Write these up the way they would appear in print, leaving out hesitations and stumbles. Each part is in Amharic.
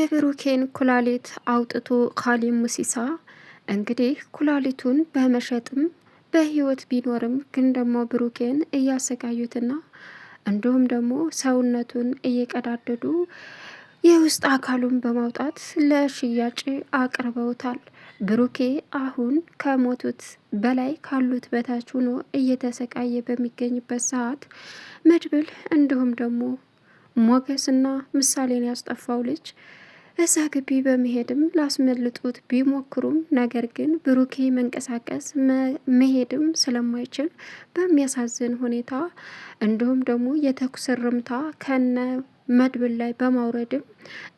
የብሩኬን ኩላሊት አውጥቶ ካሌብ ሙሲሳ እንግዲህ ኩላሊቱን በመሸጥም በህይወት ቢኖርም ግን ደግሞ ብሩኬን እያሰቃዩትና እንዲሁም ደግሞ ሰውነቱን እየቀዳደዱ የውስጥ አካሉን በማውጣት ለሽያጭ አቅርበውታል። ብሩኬ አሁን ከሞቱት በላይ ካሉት በታች ሆኖ እየተሰቃየ በሚገኝበት ሰዓት መድብል እንዲሁም ደግሞ ሞገስና ምሳሌን ያስጠፋው ልጅ እዛ ግቢ በመሄድም ላስመልጡት ቢሞክሩም ነገር ግን ብሩኬ መንቀሳቀስ መሄድም ስለማይችል በሚያሳዝን ሁኔታ እንዲሁም ደግሞ የተኩስ እርምታ ከነ መድብል ላይ በማውረድም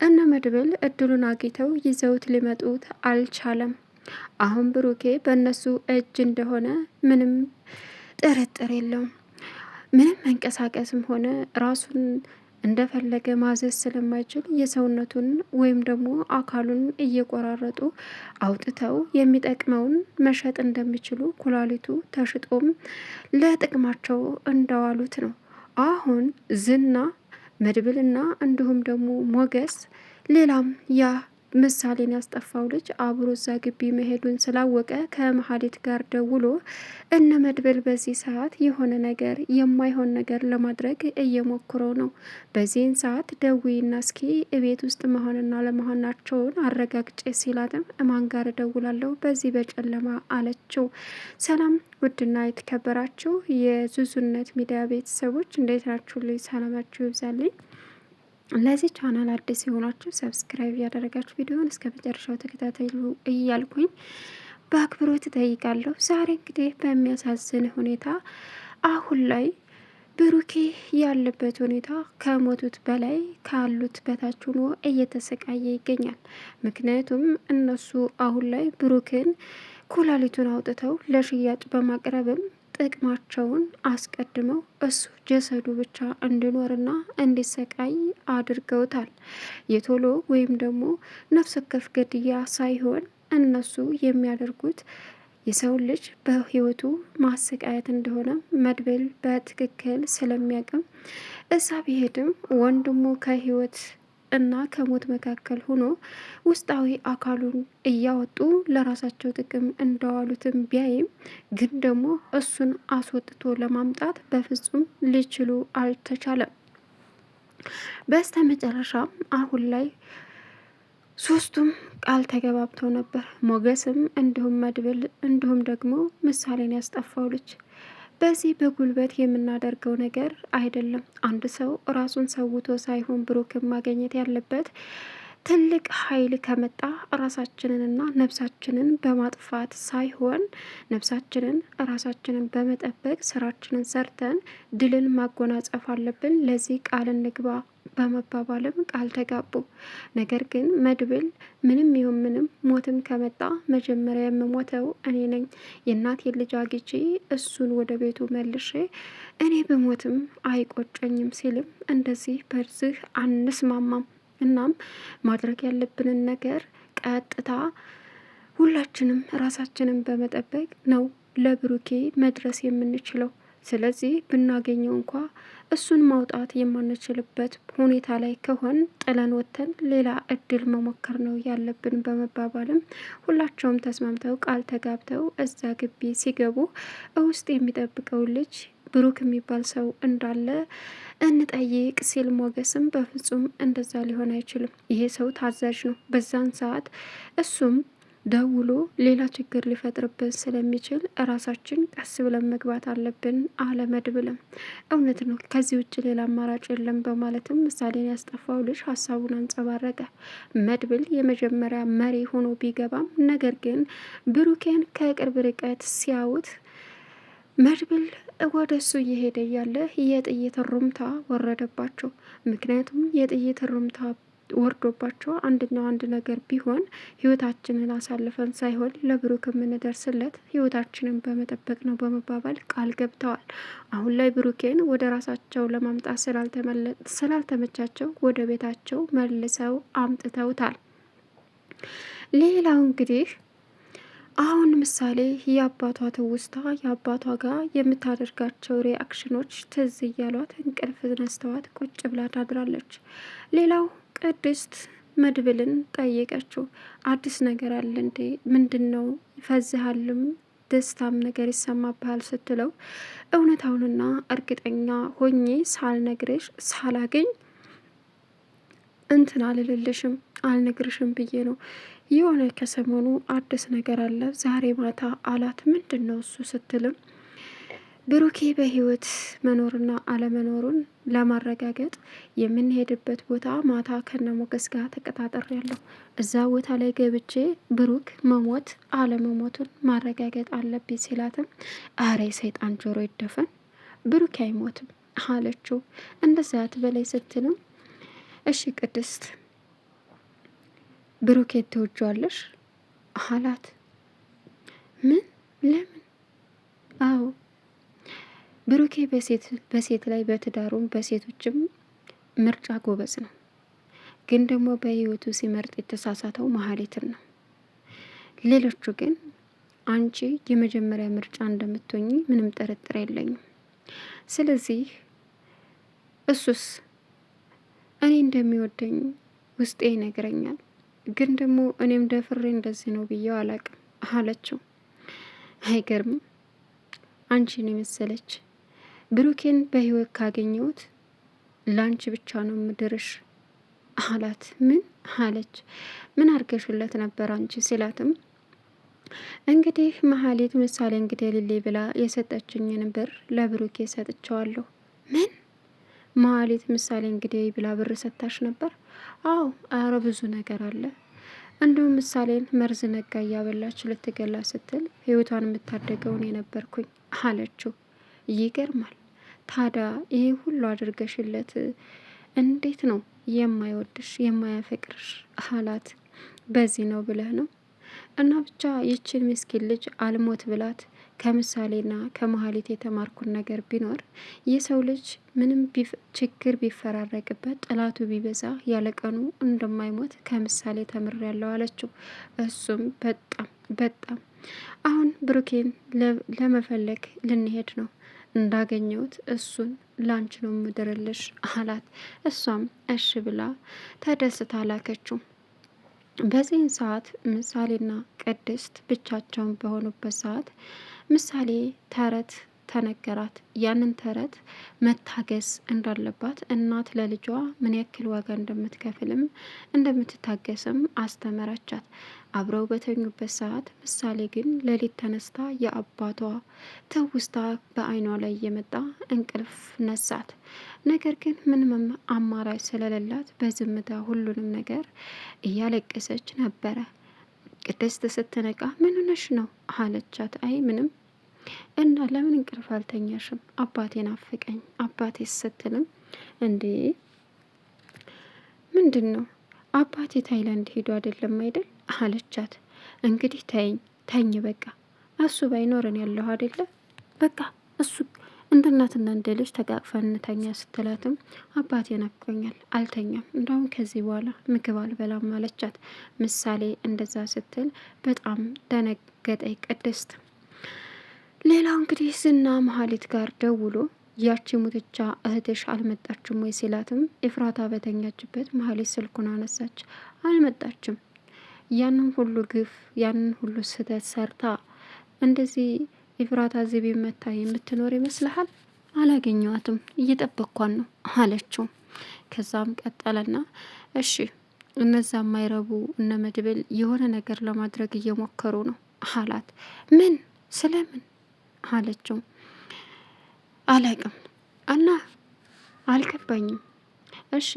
እነ መድብል እድሉን አግኝተው ይዘውት ሊመጡት አልቻለም። አሁን ብሩኬ በእነሱ እጅ እንደሆነ ምንም ጥርጥር የለውም። ምንም መንቀሳቀስም ሆነ ራሱን እንደፈለገ ማዘዝ ስለማይችል የሰውነቱን ወይም ደግሞ አካሉን እየቆራረጡ አውጥተው የሚጠቅመውን መሸጥ እንደሚችሉ ኩላሊቱ ተሽጦም ለጥቅማቸው እንዳዋሉት ነው። አሁን ዝና መድብልና እንዲሁም ደግሞ ሞገስ ሌላም ያ ምሳሌን ያስጠፋው ልጅ አብሮ እዛ ግቢ መሄዱን ስላወቀ ከመሀሌት ጋር ደውሎ እነ መድብል በዚህ ሰዓት የሆነ ነገር የማይሆን ነገር ለማድረግ እየሞክረው ነው። በዚህን ሰዓት ደዊና እስኪ ቤት ውስጥ መሆንና ለመሆናቸውን አረጋግጬ ሲላትም እማን ጋር እደውላለሁ በዚህ በጨለማ አለችው። ሰላም ውድና የተከበራችሁ የዙዙነት ሚዲያ ቤተሰቦች እንዴት ናችሁ? ልይ ሰላማችሁ ይብዛልኝ። ለዚህ ቻናል አዲስ የሆናችሁ ሰብስክራይብ ያደረጋችሁ ቪዲዮን እስከ መጨረሻው ተከታተሉ እያልኩኝ በአክብሮት እጠይቃለሁ። ዛሬ እንግዲህ በሚያሳዝን ሁኔታ አሁን ላይ ብሩኬ ያለበት ሁኔታ ከሞቱት በላይ ካሉት በታች ሆኖ እየተሰቃየ ይገኛል። ምክንያቱም እነሱ አሁን ላይ ብሩክን ኩላሊቱን አውጥተው ለሽያጭ በማቅረብም ጥቅማቸውን አስቀድመው እሱ ጀሰዱ ብቻ እንዲኖርና እንዲሰቃይ አድርገውታል። የቶሎ ወይም ደግሞ ነፍስ ወከፍ ግድያ ሳይሆን እነሱ የሚያደርጉት የሰው ልጅ በህይወቱ ማሰቃየት እንደሆነ መድብል በትክክል ስለሚያቅም እዛ ቢሄድም ወንድሙ ከህይወት እና ከሞት መካከል ሆኖ ውስጣዊ አካሉን እያወጡ ለራሳቸው ጥቅም እንደዋሉትም ቢያይም ግን ደግሞ እሱን አስወጥቶ ለማምጣት በፍጹም ሊችሉ አልተቻለም። በስተ መጨረሻም አሁን ላይ ሶስቱም ቃል ተገባብተው ነበር። ሞገስም እንዲሁም መድብል እንዲሁም ደግሞ ምሳሌን ያስጠፋው ልጅ በዚህ በጉልበት የምናደርገው ነገር አይደለም። አንድ ሰው ራሱን ሰውቶ ሳይሆን ብሩክን ማግኘት ያለበት ትልቅ ኃይል ከመጣ ራሳችንንና ነፍሳችንን በማጥፋት ሳይሆን ነፍሳችንን ራሳችንን በመጠበቅ ስራችንን ሰርተን ድልን ማጎናጸፍ አለብን። ለዚህ ቃል እንግባ በመባባልም ቃል ተጋቡ። ነገር ግን መድብል ምንም ይሁን ምንም ሞትም ከመጣ መጀመሪያ የምሞተው እኔ ነኝ፣ የእናቴን ልጅ አግቼ እሱን ወደ ቤቱ መልሼ እኔ በሞትም አይቆጨኝም ሲልም እንደዚህ በዚህ አንስማማም። እናም ማድረግ ያለብንን ነገር ቀጥታ ሁላችንም ራሳችንን በመጠበቅ ነው ለብሩኬ መድረስ የምንችለው። ስለዚህ ብናገኘው እንኳ እሱን ማውጣት የማንችልበት ሁኔታ ላይ ከሆን ጥለን ወጥተን ሌላ እድል መሞከር ነው ያለብን በመባባልም ሁላቸውም ተስማምተው ቃል ተጋብተው እዛ ግቢ ሲገቡ ውስጥ የሚጠብቀው ልጅ ብሩክ የሚባል ሰው እንዳለ እንጠይቅ ሲል ሞገስም በፍጹም እንደዛ ሊሆን አይችልም፣ ይሄ ሰው ታዛዥ ነው፣ በዛን ሰዓት እሱም ደውሎ ሌላ ችግር ሊፈጥርብን ስለሚችል ራሳችን ቀስ ብለን መግባት አለብን አለ መድብልም። እውነት ነው፣ ከዚህ ውጭ ሌላ አማራጭ የለም በማለትም ምሳሌን ያስጠፋው ልጅ ሀሳቡን አንጸባረቀ። መድብል የመጀመሪያ መሪ ሆኖ ቢገባም ነገር ግን ብሩኬን ከቅርብ ርቀት ሲያዩት መድብል ወደ እሱ እየሄደ እያለ የጥይት ሩምታ ወረደባቸው። ምክንያቱም የጥይት ሩምታ ወርዶባቸው አንደኛው አንድ ነገር ቢሆን ህይወታችንን አሳልፈን ሳይሆን ለብሩክ የምንደርስለት ህይወታችንን በመጠበቅ ነው በመባባል ቃል ገብተዋል። አሁን ላይ ብሩኬን ወደ ራሳቸው ለማምጣት ስላልተመቻቸው ወደ ቤታቸው መልሰው አምጥተውታል። ሌላው እንግዲህ አሁን ምሳሌ የአባቷ ትውስታ የአባቷ ጋር የምታደርጋቸው ሪአክሽኖች ትዝ እያሏት እንቅልፍ ነስተዋት ቁጭ ብላ ታድራለች። ሌላው ቅድስት መድብልን ጠየቀችው። አዲስ ነገር አለ እንዴ? ምንድን ነው? ፈዝሃልም ደስታም ነገር ይሰማብሃል ስትለው እውነታውንና እርግጠኛ ሆኜ ሳልነግርሽ ሳላገኝ እንትን አልልልሽም አልነግርሽም ብዬ ነው። የሆነ ከሰሞኑ አዲስ ነገር አለ ዛሬ ማታ አላት። ምንድን ነው እሱ ስትልም ብሩኬ በህይወት መኖርና አለመኖሩን ለማረጋገጥ የምንሄድበት ቦታ ማታ ከነ ሞገስ ጋር ተቀጣጠር ያለሁ እዛ ቦታ ላይ ገብቼ ብሩክ መሞት አለመሞቱን ማረጋገጥ አለብኝ ሲላትም አረ ሰይጣን ጆሮ ይደፈን ብሩክ አይሞትም አለችው። እንደዛ በላይ ስትልም እሺ ቅድስት ብሩኬ ትወጂዋለሽ አላት። ምን ለምን? አዎ ብሩኬ በሴት ላይ በትዳሩም በሴቶችም ምርጫ ጎበዝ ነው። ግን ደግሞ በህይወቱ ሲመርጥ የተሳሳተው መሀሌትን ነው። ሌሎቹ ግን አንቺ የመጀመሪያ ምርጫ እንደምትሆኚ ምንም ጥርጥር የለኝም። ስለዚህ እሱስ እኔ እንደሚወደኝ ውስጤ ይነግረኛል። ግን ደግሞ እኔም ደፍሬ እንደዚህ ነው ብዬው አላቅም አለችው። አይገርምም? አንቺን የመሰለች ብሩኬን በህይወት ካገኘሁት ላንቺ ብቻ ነው ምድርሽ አላት። ምን አለች? ምን አርገሽለት ነበር አንቺ ሲላትም እንግዲህ መሀሌት ምሳሌ እንግዲህ ልሌ ብላ የሰጠችኝን ብር ለብሩኬ ሰጥቸዋለሁ። ምን? መሀሌት ምሳሌ እንግዲህ ብላ ብር ሰታሽ ነበር? አዎ፣ አረ ብዙ ነገር አለ። እንዲሁም ምሳሌን መርዝ ነጋ እያበላች ልትገላ ስትል ህይወቷን የምታደገውን የነበርኩኝ አለችው። ይገርማል። ታዲያ ይህ ሁሉ አድርገሽለት እንዴት ነው የማይወድሽ የማያፈቅርሽ አላት። በዚህ ነው ብለህ ነው? እና ብቻ ይችን ምስኪን ልጅ አልሞት ብላት ከምሳሌና ከመሀሌት የተማርኩን ነገር ቢኖር የሰው ልጅ ምንም ችግር ቢፈራረቅበት ጠላቱ ቢበዛ ያለቀኑ እንደማይሞት ከምሳሌ ተምሬያለሁ አለችው። እሱም በጣም አሁን ብሩኬን ለመፈለግ ልንሄድ ነው እንዳገኘሁት እሱን ላንች ነው ምድርልሽ አላት። እሷም እሺ ብላ ተደስታ ላከችው። በዚህን ሰዓት ምሳሌና ቅድስት ብቻቸውን በሆኑበት ሰዓት ምሳሌ ተረት ተነገራት። ያንን ተረት መታገስ እንዳለባት እናት ለልጇ ምን ያክል ዋጋ እንደምትከፍልም እንደምትታገስም አስተመረቻት። አብረው በተኙበት ሰዓት ምሳሌ ግን ሌሊት ተነስታ የአባቷ ትውስታ በአይኗ ላይ እየመጣ እንቅልፍ ነሳት። ነገር ግን ምንም አማራጭ ስለሌላት በዝምታ ሁሉንም ነገር እያለቀሰች ነበረ። ቅድስት ስትነቃ ምን ሆነሽ ነው አለቻት። አይ ምንም። እና ለምን እንቅልፍ አልተኛሽም? አባቴ ናፈቀኝ አባቴ ስትልም እንዴ ምንድን ነው አባቴ ታይላንድ ሄዶ አይደለም አይደል አለቻት። እንግዲህ ተኝ በቃ እሱ ባይኖረን ያለሁ አይደለ በቃ እሱ እንደ እናትና እንደ ልጅ ተቃቅፈን እንተኛ ስትላትም አባቴ ናፍቆኛል አልተኛም፣ እንደውም ከዚህ በኋላ ምግብ አልበላም አለቻት። ምሳሌ እንደዛ ስትል በጣም ደነገጠች ቅድስት። ሌላው እንግዲህ ዝና መሀሌት ጋር ደውሎ ያቺ ሙትቻ እህትሽ አልመጣችም ወይ ሲላትም ኤፍራታ በተኛችበት መሀሌት ስልኩን አነሳች። አልመጣችም። ያንን ሁሉ ግፍ ያንን ሁሉ ስህተት ሰርታ እንደዚህ ኤፍራታ ዝብ መታ የምትኖር ይመስልሃል? አላገኘዋትም እየጠበቅኳን ነው አለችው። ከዛም ቀጠለና እሺ እነዛ የማይረቡ እነ መድብል የሆነ ነገር ለማድረግ እየሞከሩ ነው አላት። ምን? ስለምን አለችው። አላቅም እና አልገባኝም። እሺ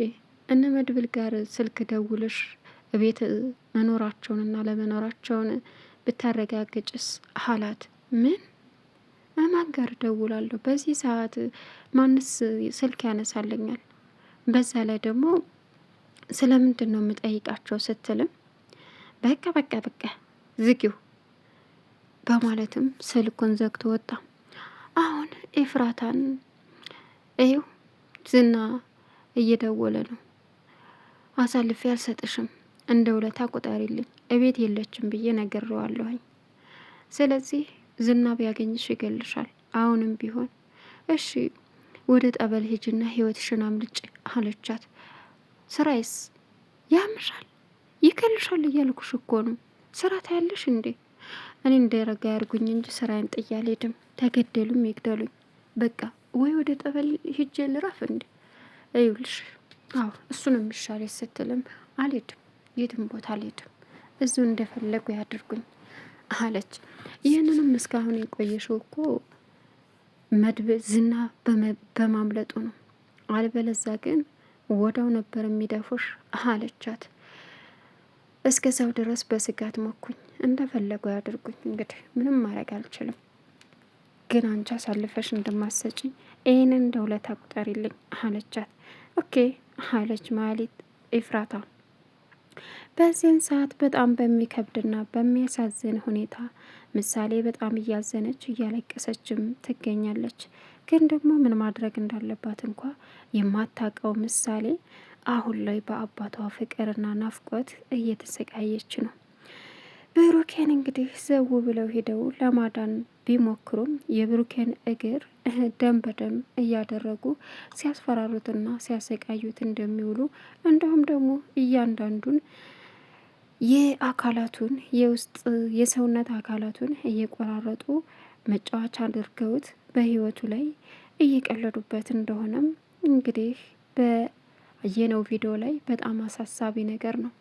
እነ መድብል ጋር ስልክ ደውልሽ ቤት መኖራቸውንና ለመኖራቸውን ብታረጋግጭስ አላት። ምን? ማን ጋር ደውላለሁ? በዚህ ሰዓት ማንስ ስልክ ያነሳልኛል? በዛ ላይ ደግሞ ስለምንድን ነው የምጠይቃቸው ስትልም በቃ ዝጊው በማለትም ስልኩን ዘግቶ ወጣ። አሁን ኤፍራታን ይኸው ዝና እየደወለ ነው። አሳልፌ አልሰጥሽም፣ እንደ ውለታ ቁጠሪልኝ፣ እቤት የለችም ብዬ ነግሬዋለሁኝ። ስለዚህ ዝና ቢያገኝሽ ይገልሻል። አሁንም ቢሆን እሺ ወደ ጠበል ሂጅና ህይወትሽን አምልጭ አለቻት። ስራይስ ያምሻል፣ ይከልሻል እያልኩሽ እኮ ነው። ስራ ታያለሽ እንዴ? እኔ እንዳይረጋ ያርጉኝ እንጂ ስራዬን ጥዬ አልሄድም። ተገደሉም ይግደሉኝ። በቃ ወይ ወደ ጠበል ሂጄ ልረፍ እንዴ? እዩልሽ። አዎ እሱ ነው የሚሻለኝ ስትልም አልሄድም፣ የትም ቦታ አልሄድም፣ እዚሁ እንደፈለጉ ያድርጉኝ አለች። ይህንንም እስካሁን የቆየሽው እኮ መድብል ዝና በማምለጡ ነው፣ አልበለዛ ግን ወዳው ነበር የሚደፉሽ አለቻት። እስከዛው ድረስ በስጋት መኩኝ፣ እንደፈለገው ያድርጉኝ። እንግዲህ ምንም ማድረግ አልችልም፣ ግን አንቺ አሳልፈሽ እንደማሰጭኝ ይህንን እንደ ውለታ ቁጠሪልኝ አለቻት። ኦኬ አለች ማህሌት ኤፍራታ። በዚህን ሰዓት በጣም በሚከብድና በሚያሳዝን ሁኔታ ምሳሌ በጣም እያዘነች እያለቀሰችም ትገኛለች። ግን ደግሞ ምን ማድረግ እንዳለባት እንኳ የማታውቀው ምሳሌ አሁን ላይ በአባቷ ፍቅርና ናፍቆት እየተሰቃየች ነው። ብሩኬን እንግዲህ ዘው ብለው ሄደው ለማዳን ቢሞክሩም የብሩኬን እግር ደም በደም እያደረጉ ሲያስፈራሩትና ሲያሰቃዩት እንደሚውሉ እንዲሁም ደግሞ እያንዳንዱን የአካላቱን የውስጥ የሰውነት አካላቱን እየቆራረጡ መጫወቻ አድርገውት በህይወቱ ላይ እየቀለዱበት እንደሆነም እንግዲህ በየነው ቪዲዮ ላይ በጣም አሳሳቢ ነገር ነው።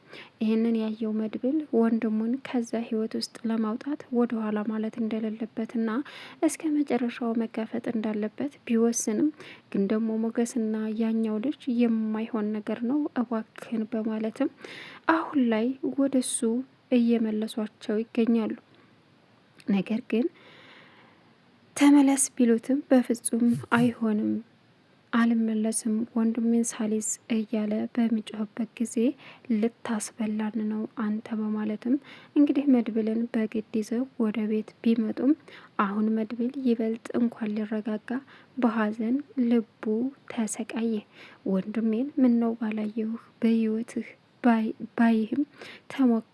ይህንን ያየው መድብል ወንድሙን ከዛ ህይወት ውስጥ ለማውጣት ወደ ኋላ ማለት እንደሌለበትና እስከ መጨረሻው መጋፈጥ እንዳለበት ቢወስንም ግን ደግሞ ሞገስና ያኛው ልጅ የማይሆን ነገር ነው እባክህን በማለትም አሁን ላይ ወደሱ እየመለሷቸው ይገኛሉ። ነገር ግን ተመለስ ቢሉትም በፍጹም አይሆንም፣ አልመለስም ወንድሜን ሳሊዝ እያለ በሚጮህበት ጊዜ ልታስበላን ነው አንተ በማለትም እንግዲህ መድብልን በግድ ይዘው ወደ ቤት ቢመጡም አሁን መድብል ይበልጥ እንኳን ሊረጋጋ በሀዘን ልቡ ተሰቃየ። ወንድሜን ምን ነው ባላየሁህ በህይወትህ ባይህም ተሞክ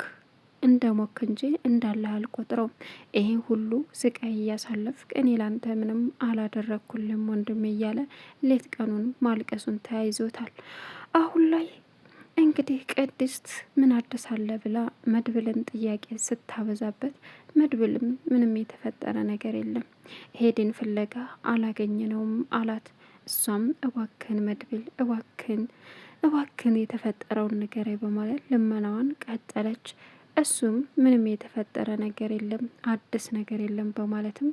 እንደ ሞክ እንጂ እንዳለ አልቆጥረውም። ይሄን ሁሉ ስቃይ እያሳለፍክ እኔ ላንተ ምንም አላደረግኩልም ወንድም እያለ ሌት ቀኑን ማልቀሱን ተያይዞታል። አሁን ላይ እንግዲህ ቅድስት ምን አዲስ አለ ብላ መድብልን ጥያቄ ስታበዛበት መድብልም ምንም የተፈጠረ ነገር የለም ሄድን ፍለጋ አላገኘነውም አላት። እሷም እባክን መድብል እባክን የተፈጠረውን ነገር በማለት ልመናዋን ቀጠለች። እሱም ምንም የተፈጠረ ነገር የለም አዲስ ነገር የለም በማለትም